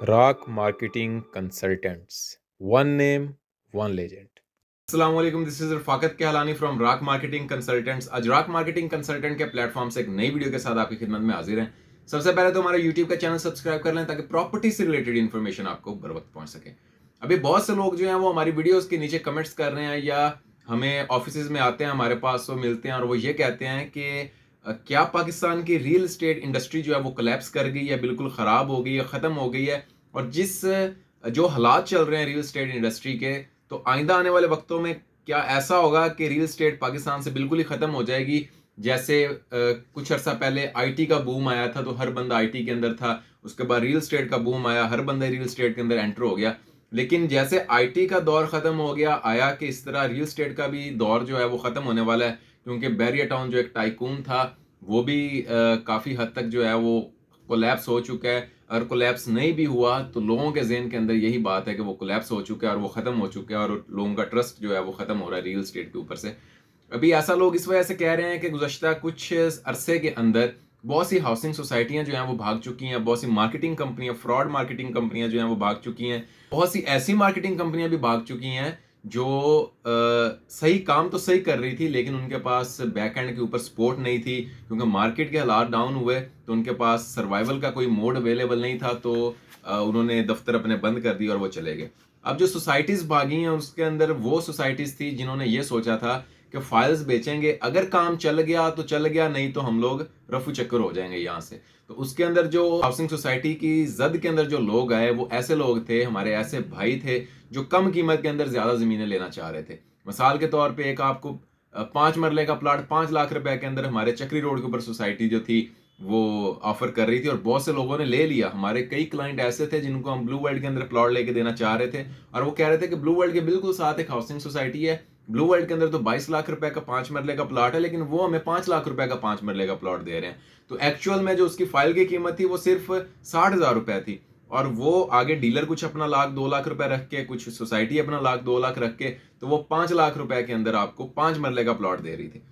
Rock Marketing Consultants, one name one legend. अस्सलाम वालेकुम, this is Rafaqat Kahlani from Rock Marketing Consultants. आज Rock Marketing Consultant के platform से एक नई वीडियो के साथ आपकी खिदमत में हाजिर हैं। सबसे पहले तो हमारा यूट्यूब का चैनल सब्सक्राइब कर लें ताकि प्रॉपर्टी से रिलेटेड इन्फॉर्मेशन आपको बर वक्त पहुंच सके। अभी बहुत से लोग जो हैं वो हमारी वीडियोस के नीचे कमेंट्स कर रहे हैं या हमें ऑफिस में आते हैं, हमारे पास वो मिलते हैं और वो ये कहते हैं कि क्या पाकिस्तान की रियल एस्टेट इंडस्ट्री जो है वो कोलैप्स कर गई है, बिल्कुल ख़राब हो गई है, ख़त्म हो गई है। और जो हालात चल रहे हैं रियल एस्टेट इंडस्ट्री के, तो आइंदा आने वाले वक्तों में क्या ऐसा होगा कि रियल एस्टेट पाकिस्तान से बिल्कुल ही खत्म हो जाएगी? जैसे कुछ अर्सा पहले आईटी का बूम आया था तो हर बंदा आईटी के अंदर था, उसके बाद रियल एस्टेट का बूम आया, हर बंदा रियल एस्टेट के अंदर एंटर हो गया। लेकिन जैसे आईटी का दौर खत्म हो गया आया कि इस तरह रियल एस्टेट का भी दौर जो है वो खत्म होने वाला है, क्योंकि बैरियर टाउन जो एक टाइकून था वो भी काफ़ी हद तक जो है वो कोलैप्स हो चुका है। अगर कोलैप्स नहीं भी हुआ तो लोगों के ज़हन के अंदर यही बात है कि वो कोलैप्स हो चुका है और वो ख़त्म हो चुका है और लोगों का ट्रस्ट जो है वो ख़त्म हो रहा है रियल एस्टेट के ऊपर से। अभी ऐसा लोग इस वजह से कह रहे हैं कि गुज़श्ता कुछ अरसे के अंदर बहुत सी हाउसिंग सोसाइटियां जो हैं वो भाग चुकी हैं, बहुत सी मार्केटिंग कंपनियां, फ्रॉड मार्केटिंग कंपनियां जो हैं वो भाग चुकी हैं, बहुत सी ऐसी मार्केटिंग कंपनियां भी भाग चुकी हैं जो सही काम तो सही कर रही थी लेकिन उनके पास बैक एंड के ऊपर सपोर्ट नहीं थी, क्योंकि मार्केट के हालात डाउन हुए तो उनके पास सर्वाइवल का कोई मोड अवेलेबल नहीं था, तो उन्होंने दफ्तर अपने बंद कर दिए और वो चले गए। अब जो सोसाइटीज भागी हैं उसके अंदर वो सोसाइटीज थी जिन्होंने ये सोचा था कि फाइल्स बेचेंगे, अगर काम चल गया तो चल गया, नहीं तो हम लोग रफू चक्कर हो जाएंगे यहाँ से। तो उसके अंदर जो हाउसिंग सोसाइटी की जद के अंदर जो लोग आए वो ऐसे लोग थे, हमारे ऐसे भाई थे जो कम कीमत के अंदर ज्यादा जमीनें लेना चाह रहे थे। मिसाल के तौर पे एक आपको 5 मरले का प्लाट 5 लाख रुपए के अंदर हमारे चक्री रोड के ऊपर सोसाइटी जो थी वो ऑफर कर रही थी और बहुत से लोगों ने ले लिया। हमारे कई क्लाइंट ऐसे थे जिनको हम ब्लू वर्ल्ड के अंदर प्लॉट लेके देना चाह रहे थे और वो कह रहे थे कि ब्लू वर्ल्ड के बिल्कुल साथ एक हाउसिंग सोसाइटी है, ब्लू वर्ल्ड के अंदर तो 22 लाख रुपए का 5 मरले का प्लॉट है, लेकिन वो हमें 5 लाख रुपए का 5 मरले का प्लॉट दे रहे हैं। तो एक्चुअल में जो उसकी फाइल की कीमत थी वो सिर्फ 60,000 रुपए थी और वो आगे डीलर कुछ अपना 1,00,000-2 लाख रुपए रख के, कुछ सोसाइटी अपना 1,00,000-2 लाख रख के, तो वो 5 लाख रुपए के अंदर आपको 5 मरले का प्लॉट दे रही थी।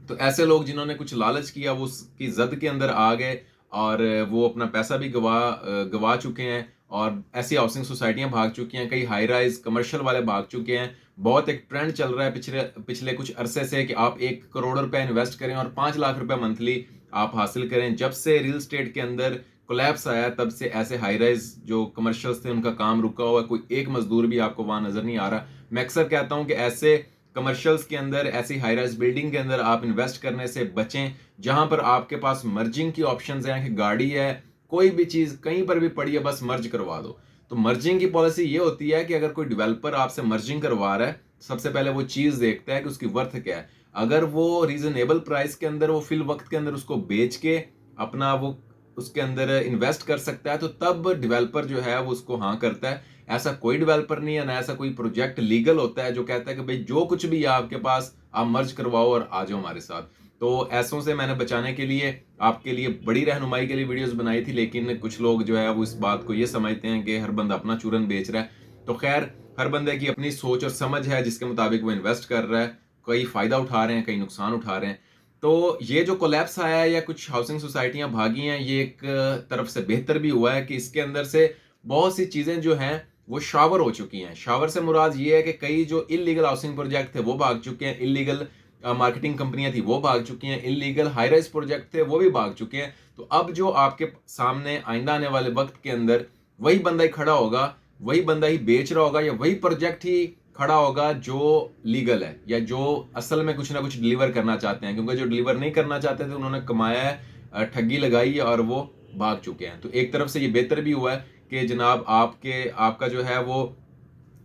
तो ऐसे लोग जिन्होंने कुछ लालच किया वो उसकी जद के अंदर आ गए और वो अपना पैसा भी गवा चुके हैं और ऐसी हाउसिंग सोसाइटियां भाग चुकी हैं, कई हाई राइज कमर्शियल वाले भाग चुके हैं। बहुत एक ट्रेंड चल रहा है पिछले पिछले कुछ अरसे से कि आप 1 करोड़ रुपए इन्वेस्ट करें और 5 लाख रुपए मंथली आप हासिल करें। जब से रियल स्टेट के अंदर कोलैप्स आया तब से ऐसे हाई राइज जो कमर्शियल्स थे उनका काम रुका हुआ है, कोई एक मजदूर भी आपको वहां नजर नहीं आ रहा। मैं अक्सर कहता हूं कि ऐसे कमर्शियल्स के अंदर, ऐसी हाई राइज बिल्डिंग के अंदर आप इन्वेस्ट करने से बचें जहां पर आपके पास मर्जिंग की ऑप्शंस हैं कि गाड़ी है, कोई भी चीज कहीं पर भी पड़ी है, बस मर्ज करवा दो। तो मर्जिंग की पॉलिसी ये होती है कि अगर कोई डेवलपर आपसे मर्जिंग करवा रहा है, सबसे पहले वो चीज देखता है कि उसकी वर्थ क्या है। अगर वो रीजनेबल प्राइस के अंदर वो फिल वक्त के अंदर उसको बेच के अपना वो उसके अंदर इन्वेस्ट कर सकता है तो तब डेवलपर जो है वो उसको हाँ करता है। ऐसा कोई डेवलपर नहीं है ना ऐसा कोई प्रोजेक्ट लीगल होता है जो कहता है कि भाई जो कुछ भी है आपके पास आप मर्ज करवाओ और आ जाओ हमारे साथ। तो ऐसों से मैंने बचाने के लिए आपके लिए बड़ी रहनुमाई के लिए वीडियोस बनाई थी, लेकिन कुछ लोग जो है वो इस बात को ये समझते हैं कि हर बंदा अपना चूरन बेच रहा है। तो खैर, हर बंदे की अपनी सोच और समझ है जिसके मुताबिक वो इन्वेस्ट कर रहा है, कई फायदा उठा रहे हैं, कई नुकसान उठा रहे हैं। तो ये जो कोलैप्स आया है या कुछ हाउसिंग सोसाइटियां भागी हैं, ये एक तरफ से बेहतर भी हुआ है कि इसके अंदर से बहुत सी चीजें जो हैं वो शावर हो चुकी हैं। शावर से मुराद ये है कि कई जो इलीगल हाउसिंग प्रोजेक्ट थे वो भाग चुके हैं, इलीगल मार्केटिंग कंपनियां थी वो भाग चुकी हैं, इलीगल हाई राइज प्रोजेक्ट थे वो भी भाग चुके हैं। तो अब जो आपके सामने आइंदा आने वाले वक्त के अंदर वही बंदा ही खड़ा होगा, वही बंदा ही बेच रहा होगा या वही प्रोजेक्ट ही खड़ा होगा जो लीगल है या जो असल में कुछ ना कुछ डिलीवर करना चाहते हैं, क्योंकि जो डिलीवर नहीं करना चाहते थे उन्होंने कमाया है, ठगी लगाई है और वो भाग चुके हैं। तो एक तरफ से ये बेहतर भी हुआ है कि जनाब आपका जो है वो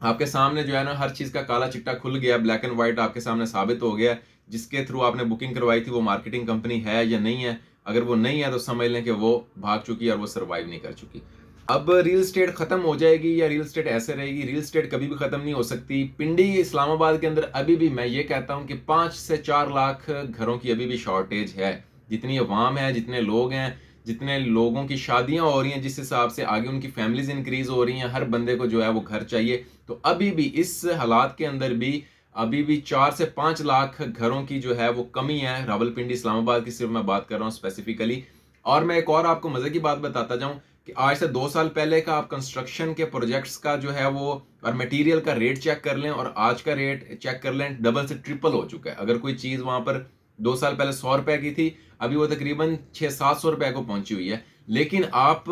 आपके सामने जो है ना हर चीज का काला चिट्टा खुल गया, ब्लैक एंड व्हाइट आपके सामने साबित हो गया जिसके थ्रू आपने बुकिंग करवाई थी वो मार्केटिंग कंपनी है या नहीं है। अगर वो नहीं है तो समझ लें कि वो भाग चुकी है और वो सर्वाइव नहीं कर चुकी। अब रियल स्टेट खत्म हो जाएगी या रियल स्टेट ऐसे रहेगी? रियल स्टेट कभी भी खत्म नहीं हो सकती। पिंडी इस्लामाबाद के अंदर अभी भी मैं ये कहता हूं कि 5 से 4 लाख घरों की अभी भी शॉर्टेज है। जितनी अवाम है, जितने लोग हैं, जितने लोगों की शादियां हो रही हैं, जिस हिसाब से आगे उनकी फैमिलीज इंक्रीज हो रही हैं, हर बंदे को जो है वो घर चाहिए। तो अभी भी इस हालात के अंदर भी अभी भी 4 से 5 लाख घरों की जो है वो कमी है। रावलपिंडी इस्लामाबाद की सिर्फ मैं बात कर रहा हूँ स्पेसिफिकली। और मैं एक और आपको मजे की बात बताता जाऊं कि आज से 2 साल पहले का आप कंस्ट्रक्शन के प्रोजेक्ट्स का जो है वो और मटेरियल का रेट चेक कर लें और आज का रेट चेक कर लें, डबल से ट्रिपल हो चुका है। अगर कोई चीज़ वहाँ पर 2 साल पहले 100 रुपए की थी, अभी वो तकरीबन 600-700 रुपए को पहुंची हुई है। लेकिन आप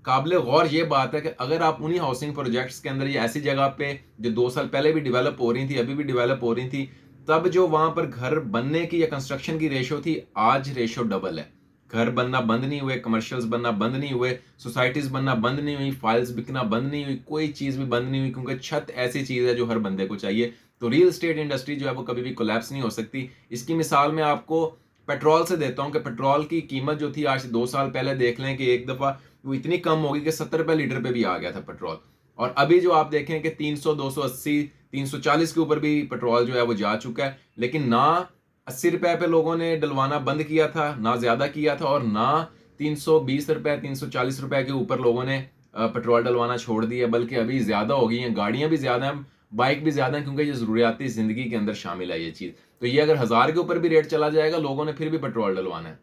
काबिल गौर ये बात है कि अगर आप उन्हीं हाउसिंग प्रोजेक्ट्स के अंदर या ऐसी जगह पे जो 2 साल पहले भी डेवलप हो रही थी, अभी भी डेवलप हो रही थी, तब जो वहां पर घर बनने की या कंस्ट्रक्शन की रेशो थी, आज रेशो डबल है। घर बनना बंद नहीं हुए, कमर्शियल्स बनना बंद नहीं हुए, सोसाइटीज बनना बंद नहीं हुई, फाइल्स बिकना बंद नहीं हुई, कोई चीज भी बंद नहीं हुई, क्योंकि छत ऐसी चीज है जो हर बंदे को चाहिए। तो रियल एस्टेट इंडस्ट्री जो है वो कभी भी कोलैप्स नहीं हो सकती। इसकी मिसाल मैं आपको पेट्रोल से देता हूं कि पेट्रोल की कीमत जो थी आज से 2 साल पहले देख लें कि एक दफा वो इतनी कम होगी कि 70 रुपए लीटर पे भी आ गया था पेट्रोल। और अभी जो आप देखें कि 300, 280, 340 के ऊपर भी पेट्रोल जो है वो जा चुका है। लेकिन ना 80 रुपए पे लोगों ने डलवाना बंद किया था, ना ज्यादा किया था, और ना 320 रुपए, 340 रुपए के ऊपर लोगों ने पेट्रोल डलवाना छोड़ दिया, बल्कि अभी ज्यादा हो गई हैं, गाड़ियां भी ज्यादा हैं, बाइक भी ज्यादा है, क्योंकि ये जरूरियाती जिंदगी के अंदर शामिल है ये चीज। तो ये अगर 1000 के ऊपर भी रेट चला जाएगा, लोगों ने फिर भी पेट्रोल डलवाना है।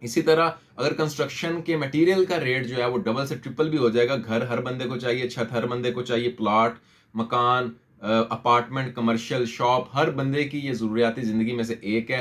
इसी तरह अगर कंस्ट्रक्शन के मटेरियल का रेट जो है वो डबल से ट्रिपल भी हो जाएगा, घर हर बंदे को चाहिए, छत हर बंदे को चाहिए, प्लॉट, मकान, अपार्टमेंट, कमर्शियल, शॉप, हर बंदे की ये जरूरियाती जिंदगी में से एक है।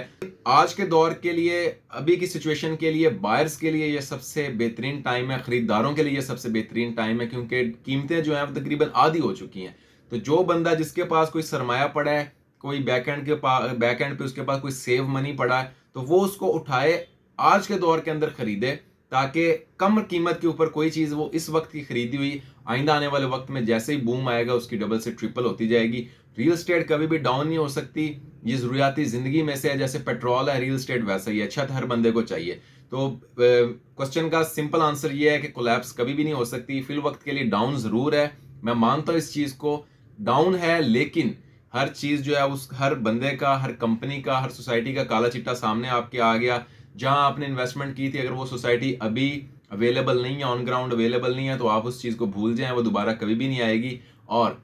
आज के दौर के लिए, अभी की सिचुएशन के लिए, बायर्स के लिए ये सबसे बेहतरीन टाइम है, खरीदारों के लिए सबसे बेहतरीन टाइम है, क्योंकि कीमतें जो है वो तकरीबन आधी हो चुकी हैं। तो जो बंदा जिसके पास कोई सरमाया पड़ा है, कोई बैक एंड पे उसके पास कोई सेव मनी पड़ा है, तो वो उसको उठाए, आज के दौर के अंदर खरीदे, ताकि कम कीमत के ऊपर कोई चीज वो इस वक्त की खरीदी हुई आइंदा आने वाले वक्त में जैसे ही बूम आएगा उसकी डबल से ट्रिपल होती जाएगी। रियल एस्टेट कभी भी डाउन नहीं हो सकती, ये जरूरियाती जिंदगी में से है। जैसे पेट्रोल है, रियल एस्टेट वैसा ही है, छत हर बंदे को चाहिए। तो क्वेश्चन का सिंपल आंसर ये है कि कोलैप्स कभी भी नहीं हो सकती। फिल वक्त के लिए डाउन जरूर है, मैं मानता हूं इस चीज को, डाउन है, लेकिन हर चीज जो है उस हर बंदे का, हर कंपनी का, हर सोसाइटी का काला चिट्टा सामने आपके आ गया। जहां आपने इन्वेस्टमेंट की थी, अगर वो सोसाइटी अभी अवेलेबल नहीं है, ऑन ग्राउंड अवेलेबल नहीं है, तो आप उस चीज को भूल जाएं, वो दोबारा कभी भी नहीं आएगी। और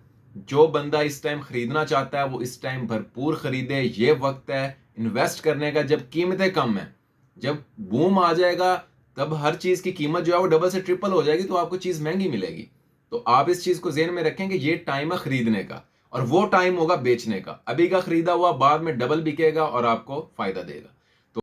जो बंदा इस टाइम खरीदना चाहता है वो इस टाइम भरपूर खरीदे। ये वक्त है इन्वेस्ट करने का, जब कीमतें कम है। जब बूम आ जाएगा तब हर चीज की कीमत जो है वो डबल से ट्रिपल हो जाएगी, तो आपको चीज महंगी मिलेगी। तो आप इस चीज को ज़हन में रखें कि ये टाइम है खरीदने का, और वो टाइम होगा बेचने का। अभी का खरीदा हुआ बाद में डबल बिकेगा और आपको फायदा देगा।